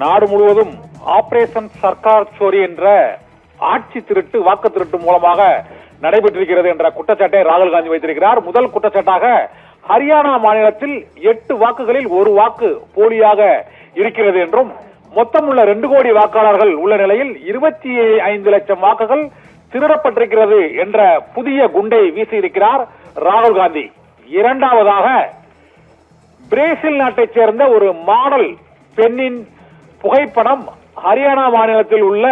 நாடு முழுவதும் ஆபரேஷன் சர்க்கார் சோரி என்ற ஆட்சி திருட்டு வாக்கு திருட்டு மூலமாக நடைபெற்றிருக்கிறது என்ற குற்றச்சாட்டை ராகுல் காந்தி வைத்திருக்கிறார். முதல் குற்றச்சாட்டாக ஹரியானா மாநிலத்தில் 8 வாக்குகளில் 1 வாக்கு போலியாக இருக்கிறது என்றும் மொத்தம் உள்ள 2 கோடி வாக்காளர்கள் உள்ள நிலையில் 25 லட்சம் வாக்குகள் திருடப்பட்டிருக்கிறது என்ற புதிய குண்டை வீசியிருக்கிறார் ராகுல் காந்தி. இரண்டாவதாக பிரேசில் நாட்டைச் சேர்ந்த ஒரு மாடல் பெண்ணின் புகைப்படம் ஹரியானா மாநிலத்தில் உள்ள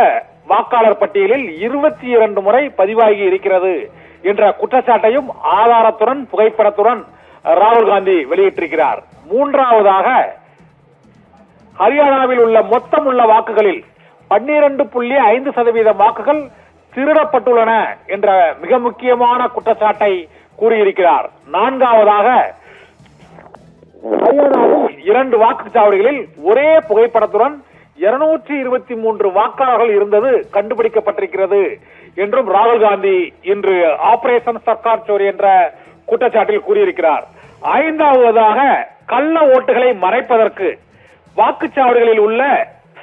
வாக்காளர் பட்டியலில் 22 முறை பதிவாகி இருக்கிறது என்ற குற்றச்சாட்டையும் ஆதாரத்துடன் புகைப்படத்துடன் ராகுல் காந்தி வெளியிட்டிருக்கிறார். மூன்றாவதாக ஹரியானாவில் உள்ள மொத்தம் உள்ள வாக்குகளில் 12.5% வாக்குகள் திருடப்பட்டுள்ளன என்ற மிக முக்கியமான குற்றச்சாட்டை கூறியிருக்கிறார். நான்காவதாக ஹரியானாவில் 2 வாக்குச்சாவடிகளில் ஒரே புகைப்படத்துடன் 223 வாக்காளர்கள் இருந்தது கண்டுபிடிக்கப்பட்டிருக்கிறது என்றும் ராகுல் காந்தி இன்று ஆபரேஷன் சர்க்கார் சோரி என்ற குற்றச்சாட்டில் கூறியிருக்கிறார். ஐந்தாவதாக கள்ள ஓட்டுகளை மறைப்பதற்கு வாக்குச்சாவடிகளில் உள்ள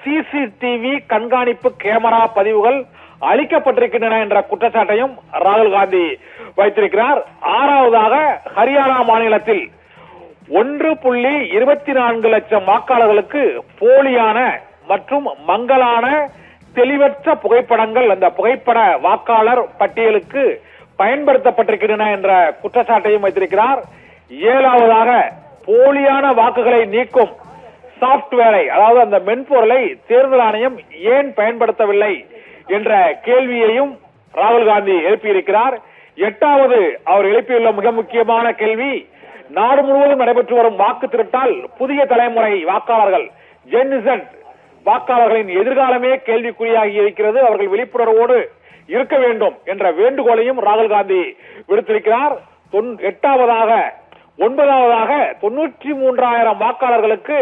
சிசிடிவி கண்காணிப்பு கேமரா பதிவுகள் அளிக்கப்பட்டிருக்கின்றன என்ற குற்றச்சாட்டையும் ராகுல் காந்தி வைத்திருக்கிறார். ஆறாவதாக ஹரியானா மாநிலத்தில் 1.24 லட்சம் வாக்காளர்களுக்கு போலியான மற்றும் மங்கலான தெளிவற்ற புகைப்படங்கள் அந்த புகைப்பட வாக்காளர் பட்டியலுக்கு பயன்படுத்தப்பட்டிருக்கின்றன என்ற குற்றச்சாட்டையும் வைத்திருக்கிறார். ஏழாவதாக போலியான வாக்குகளை நீக்கும் சாப்ட்வேரை அதாவது அந்த மென்பொருளை தேர்தல் ஆணையம் ஏன் பயன்படுத்தவில்லை என்ற கேள்வியையும் ராகுல் காந்தி எழுப்பியிருக்கிறார். எட்டாவது அவர் எழுப்பியுள்ள மிக முக்கியமான கேள்வி, நாடு முழுவதும் நடைபெற்று வரும் வாக்கு திருட்டால் புதிய தலைமுறை வாக்காளர்கள் ஜென்இசட் வாக்காளர்களின் எதிர்காலமே கேள்விக்குறியாகி இருக்கிறது, அவர்கள் விழிப்புணர்வோடு இருக்க வேண்டும் என்ற வேண்டுகோளையும் ராகுல் காந்தி விடுத்திருக்கிறார். 9வது 93,000 வாக்காளர்களுக்கு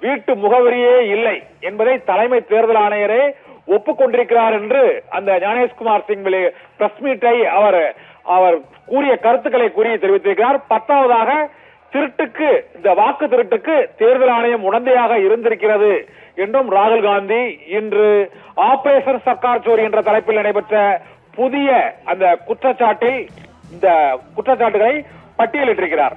வீட்டு முகவரியே இல்லை என்பதை தலைமை தேர்தல் ஆணையரே ஒப்புக்கொண்டிருக்கிறார் என்று அந்த ஞானேஷ்குமார் சிங் பிரஸ் மீட்டை அவர் கூறிய கருத்துக்களை கூறி தெரிவித்திருக்கிறார். 10வதாக திருட்டுக்கு இந்த வாக்கு திருட்டுக்கு தேர்தல் ஆணையம் உடந்தையாக இருந்திருக்கிறது என்றும் ராகுல் காந்தி இன்று ஆபரேஷன் சர்க்கார் சோரி என்ற தலைப்பில் நடைபெற்ற புதிய அந்த குற்றச்சாட்டில் இந்த குற்றச்சாட்டுகளை பட்டியலிட்டிருக்கிறார்.